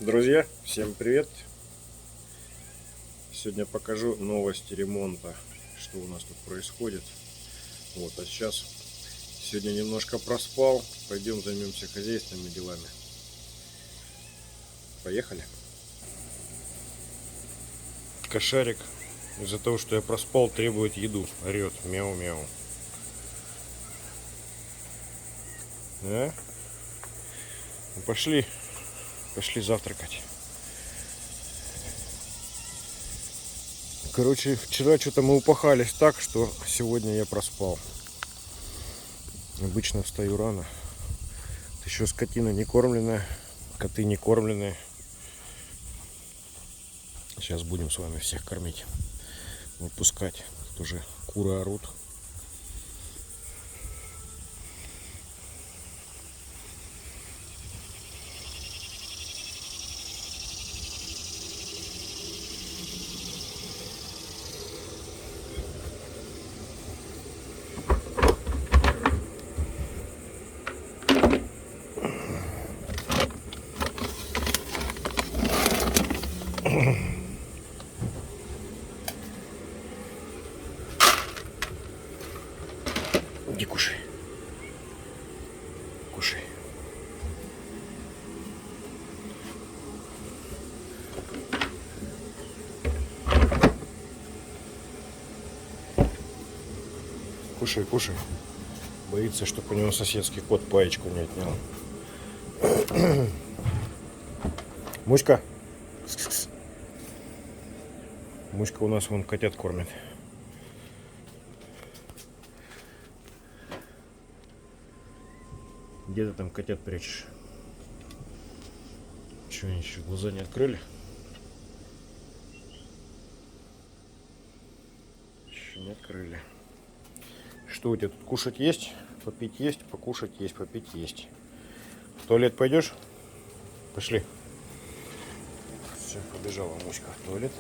Друзья, всем привет! Сегодня покажу новости ремонта, что у нас тут происходит. Вот, а сейчас сегодня немножко проспал. Пойдем займемся хозяйственными делами. Поехали! Кошарик из-за того, что я проспал, требует еду. Орет, мяу-мяу. Да? Ну, пошли завтракать. Короче, вчера что-то мы упахались так, что сегодня я проспал. Обычно встаю рано. Еще скотина не кормленная, коты не кормленные. Сейчас будем с вами всех кормить, выпускать. Тут уже куры орут. Иди кушай. Кушай. Кушай, кушай. Боится, чтобы у него соседский кот паечку не отнял. Муська. Кс-кс-кс. Муська у нас вон котят кормит. Где ты там котят прячешь? Че, они еще глаза не открыли? Еще не открыли. Что у тебя тут кушать есть? Попить есть? Покушать есть? Попить есть. В туалет пойдешь? Пошли. Все, побежала Муська в туалет.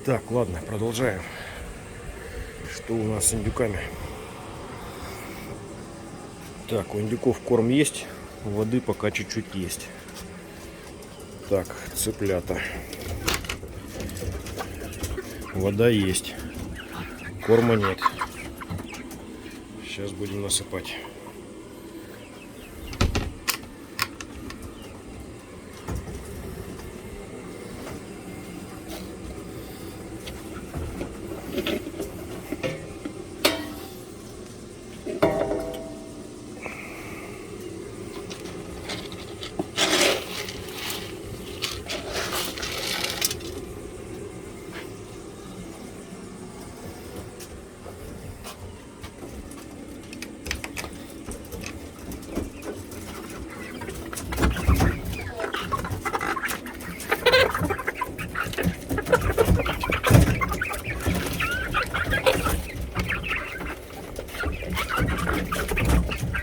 Так, ладно, продолжаем. Что у нас с индюками? Так, у индюков корм есть, воды пока чуть-чуть есть. Так, цыплята. Вода есть, корма нет. Сейчас будем насыпать.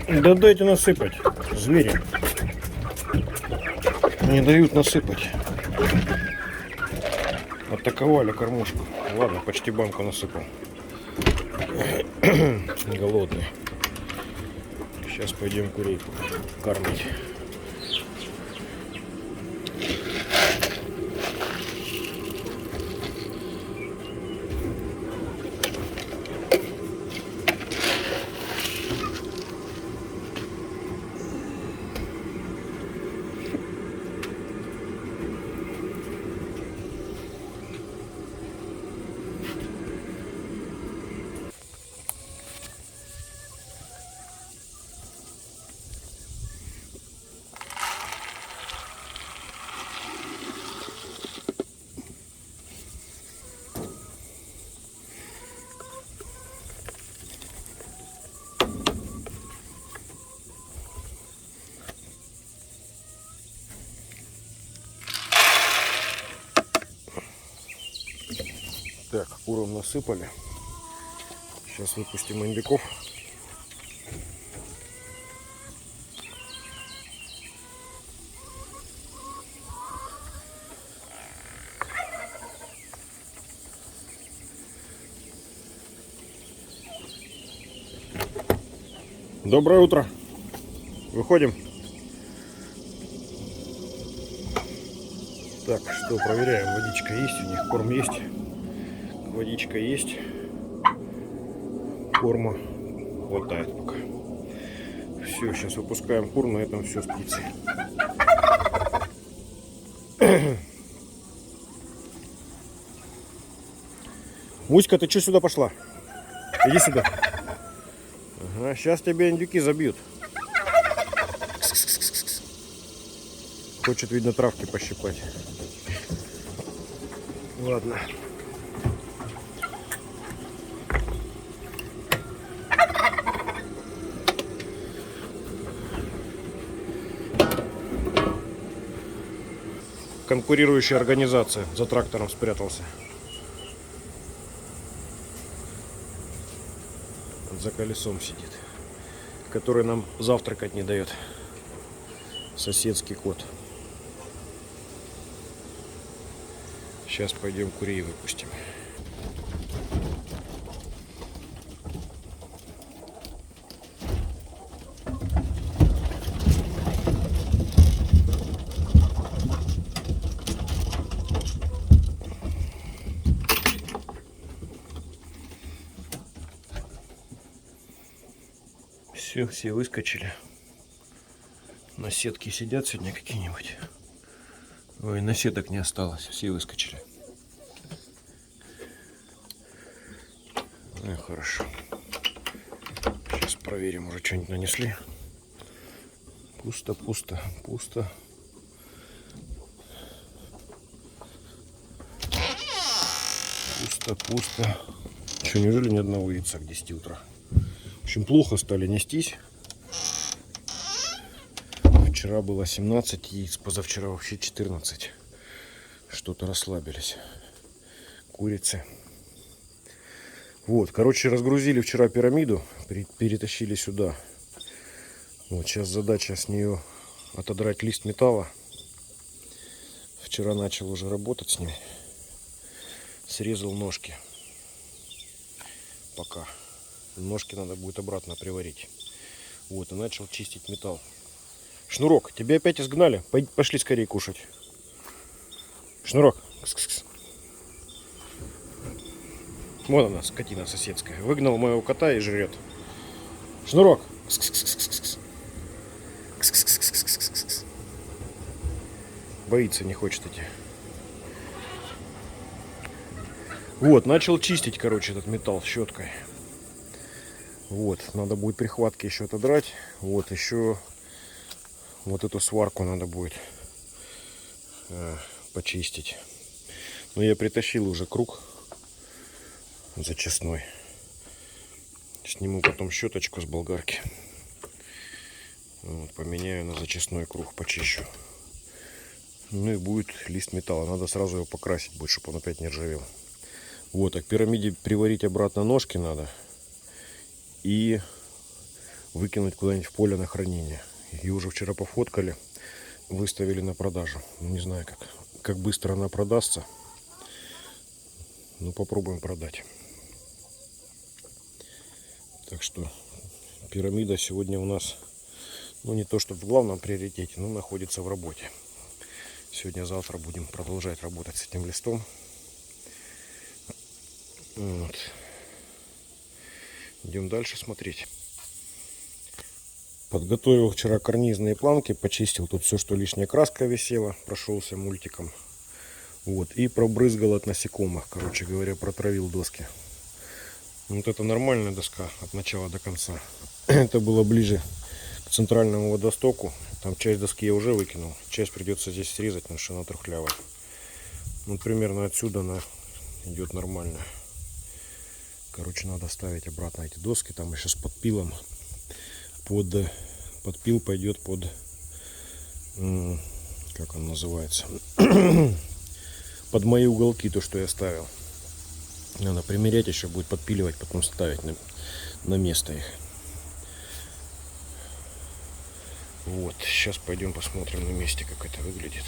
Да дайте насыпать, звери. Не дают насыпать. Атаковали кормушку. Ладно, почти банку насыпал. Голодный. Сейчас пойдем курей кормить. Так, курам насыпали. Сейчас выпустим индюков. Доброе утро. Выходим. Так, что проверяем? Водичка есть, у них корм есть. Водичка есть. Корма хватает пока. Все, сейчас выпускаем кур, на этом все с птицей. Муська, ты что сюда пошла? Иди сюда. Ага, сейчас тебя индюки забьют. Хочет, видно, травки пощипать. Ладно. Конкурирующая организация за трактором спрятался. За колесом сидит. Который нам завтракать не дает. Соседский кот. Сейчас пойдем курей выпустим. Все выскочили. На сетке сидят сегодня какие-нибудь. Ой, на сеток не осталось. Все выскочили. Ну, хорошо. Сейчас проверим, уже что-нибудь нанесли. Пусто, пусто, пусто. Пусто, пусто. Что, неужели ни одного яйца к 10 утра? В общем, плохо стали нестись. Вчера было 17 яиц, позавчера вообще 14. Что-то расслабились курицы. Вот, короче, разгрузили вчера пирамиду, перетащили сюда. Вот, сейчас задача с нее отодрать лист металла. Вчера начал уже работать с ним. Срезал ножки. Пока. Ножки надо будет обратно приварить. Вот, и начал чистить металл. Шнурок, тебя опять изгнали? Пошли скорее кушать. Шнурок. Кс-кс-кс. Вот она, скотина соседская. Выгнал моего кота и жрет. Шнурок. Кс-кс-кс-кс-кс. Кс-кс-кс-кс-кс-кс. Боится, не хочет идти. Вот, начал чистить, короче, этот металл щеткой. Вот, надо будет прихватки еще отодрать. Вот, еще вот эту сварку надо будет почистить. Но я притащил уже круг зачистной. Сниму потом щеточку с болгарки. Вот, поменяю на зачистной круг, почищу. Ну и будет лист металла. Надо сразу его покрасить будет, чтобы он опять не ржавел. Вот, а к пирамиде приварить обратно ножки надо. И выкинуть куда-нибудь в поле на хранение. Ее уже вчера пофоткали, выставили на продажу. Не знаю, как быстро она продастся. Но попробуем продать. Так что пирамида сегодня у нас, ну, не то чтобы в главном приоритете, но находится в работе. Сегодня-завтра будем продолжать работать с этим листом. Вот. Идем дальше смотреть. Подготовил вчера карнизные планки, почистил тут все, что лишняя краска висела, прошелся мультиком. Вот, и пробрызгал от насекомых, короче говоря, протравил доски. Вот это нормальная доска от начала до конца. Это было ближе к центральному водостоку. Там часть доски я уже выкинул, часть придется здесь срезать, потому что она трухлявая. Ну, примерно отсюда она идет нормально. Короче, надо ставить обратно эти доски. Там еще с подпилом. Подпил пойдет под... Как он называется? Под мои уголки, то, что я ставил. Надо примерять, еще будет подпиливать, потом ставить на место их. Вот, сейчас пойдем посмотрим на месте, как это выглядит.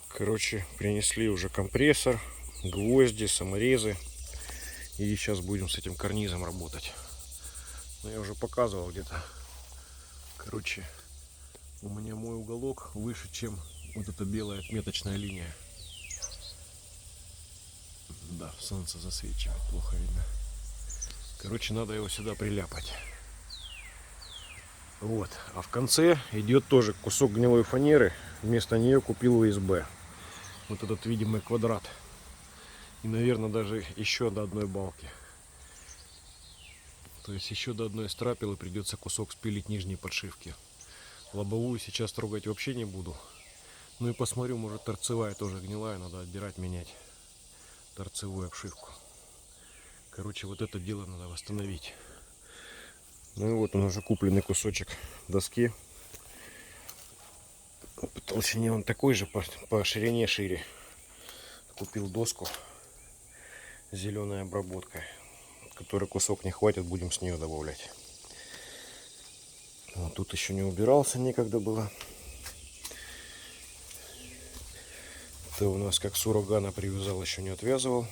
Короче, принесли уже компрессор, гвозди, саморезы. И сейчас будем с этим карнизом работать. Но я уже показывал где-то. Короче, у меня мой уголок выше, чем Вот эта белая отметочная линия. Да, солнце засвечивает, плохо видно. Короче, надо его сюда приляпать. Вот. А в конце идет тоже кусок гнилой фанеры. Вместо нее купил УСБ. Вот этот видимый квадрат. И, наверное, даже еще до одной балки. То есть еще до одной страпилы придется кусок спилить нижней подшивки. Лобовую сейчас трогать вообще не буду. Ну и посмотрю, может торцевая тоже гнилая, надо отдирать, менять торцевую обшивку. Короче, вот это дело надо восстановить. Ну и вот он уже купленный кусочек доски. По толщине он такой же, по ширине шире. Купил доску с зеленой обработкой, который кусок не хватит, будем с нее добавлять. Вот тут еще не убирался, некогда было. Это у нас как с урагана привязал, еще не отвязывал.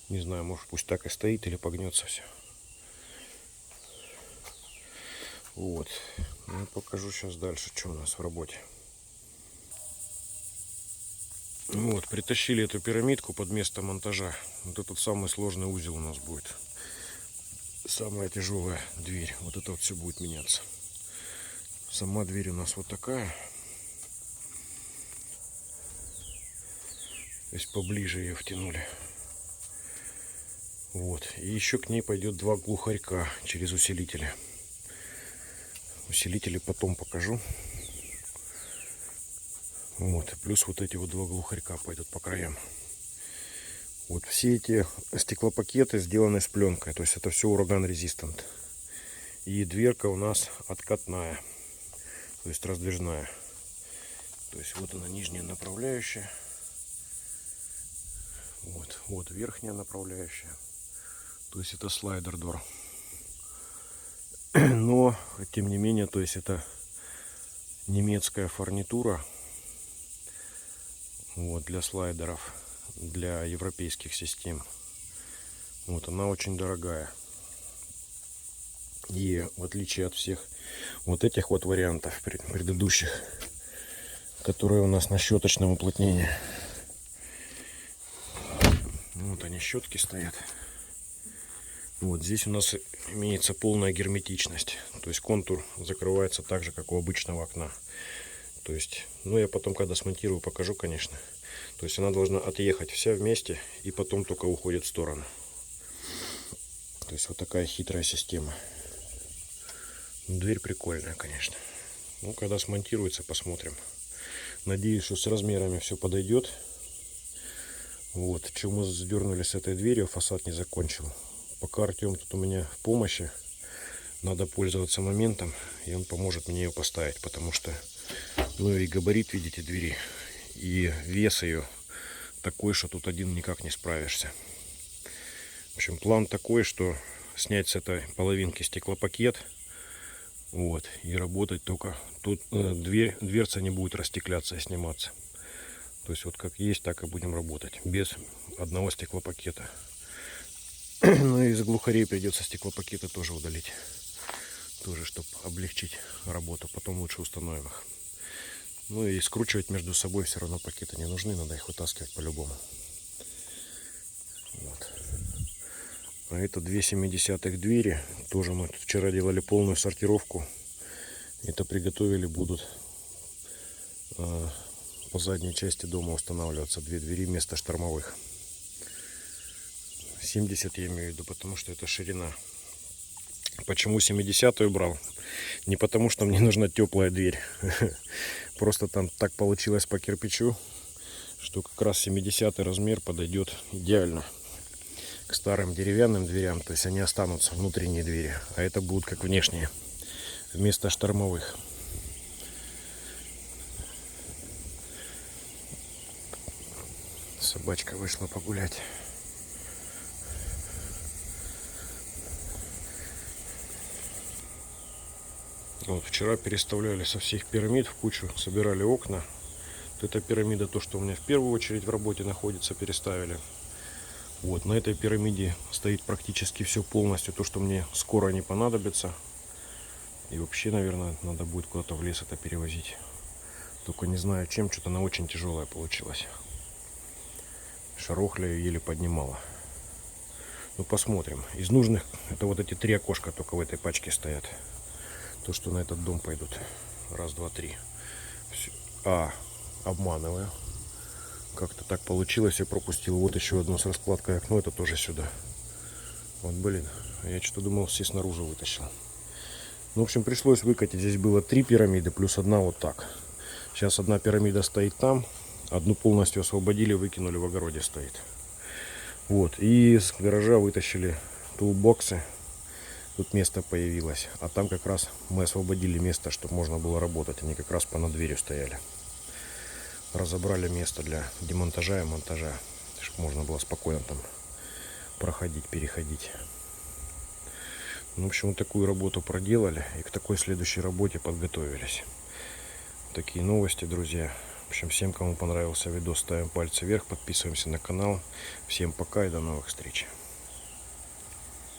Не знаю, может пусть так и стоит или погнется все. Вот. Ну, покажу сейчас дальше, что у нас в работе. Вот, притащили эту пирамидку под место монтажа. Вот этот самый сложный узел у нас будет. Самая тяжелая дверь. Вот это вот все будет меняться. Сама дверь у нас вот такая. То есть поближе ее втянули. Вот. И еще к ней пойдет два глухарька через усилители. Усилители потом покажу. Вот. И плюс вот эти вот два глухарька пойдут по краям. Вот все эти стеклопакеты сделаны с пленкой. То есть это все ураган резистант. И дверка у нас откатная. То есть раздвижная. То есть вот она, нижняя направляющая. Вот верхняя направляющая. То есть это слайдер-дор. Но, тем не менее, то есть это немецкая фурнитура. Вот, для слайдеров, для европейских систем. Вот, она очень дорогая. И в отличие от всех вот этих вот вариантов предыдущих, которые у нас на щеточном уплотнении. Вот они, щетки стоят. Вот здесь у нас имеется полная герметичность. То есть контур закрывается так же, как у обычного окна. То есть, ну я потом, когда смонтирую, покажу, конечно. То есть она должна отъехать вся вместе и потом только уходит в сторону. То есть вот такая хитрая система. Дверь прикольная, конечно. Ну, когда смонтируется, посмотрим. Надеюсь, что с размерами все подойдет. Вот, что мы задернули с этой дверью, фасад не закончил. Пока Артем тут у меня в помощи, надо пользоваться моментом, и он поможет мне ее поставить, потому что, ну и габарит, видите, двери, и вес ее такой, что тут один никак не справишься. В общем, план такой, что снять с этой половинки стеклопакет, вот, и работать только тут. Дверца не будет растекляться и сниматься. То есть вот как есть, так и будем работать, без одного стеклопакета. Ну и из глухарей придется стеклопакеты тоже удалить. Тоже, чтобы облегчить работу. Потом лучше установим их. Ну и скручивать между собой все равно пакеты не нужны. Надо их вытаскивать по-любому. Вот. А это 2,7 двери. Тоже мы вчера делали полную сортировку. Это приготовили, будут по задней части дома устанавливаться две двери вместо штормовых. 70 я имею в виду, потому что это ширина. Почему 70-ю брал? Не потому, что мне нужна теплая дверь. Просто там так получилось по кирпичу, что как раз 70-й размер подойдет идеально к старым деревянным дверям. То есть они останутся, внутренние двери. А это будут как внешние, вместо штормовых. Собачка вышла погулять. Вот, вчера переставляли со всех пирамид в кучу, собирали окна. Вот эта пирамида, то, что у меня в первую очередь в работе находится, переставили. Вот, на этой пирамиде стоит практически все полностью, то, что мне скоро не понадобится. И вообще, наверное, надо будет куда-то в лес это перевозить. Только не знаю чем, что-то она очень тяжелая получилась. Шарохля ее еле поднимала. Ну посмотрим. Из нужных это вот эти 3 окошка только в этой пачке стоят. То, что на этот дом пойдут. Раз, два, три. Обманываю. Как-то так получилось, я пропустил. Вот еще одно с раскладкой окно, это тоже сюда. Вот, блин, я что-то думал, все снаружи вытащил. Ну, в общем, пришлось выкатить. Здесь было 3 пирамиды, плюс одна вот так. Сейчас одна пирамида стоит там. Одну полностью освободили, выкинули, в огороде стоит. Вот, и из гаража вытащили тулбоксы. Тут место появилось. А там как раз мы освободили место, чтобы можно было работать. Они как раз понад дверью стояли. Разобрали место для демонтажа и монтажа, чтобы можно было спокойно там проходить, переходить. Ну, в общем, вот такую работу проделали. И к такой следующей работе подготовились. Такие новости, друзья. В общем, всем, кому понравился видос, ставим пальцы вверх, подписываемся на канал. Всем пока и до новых встреч.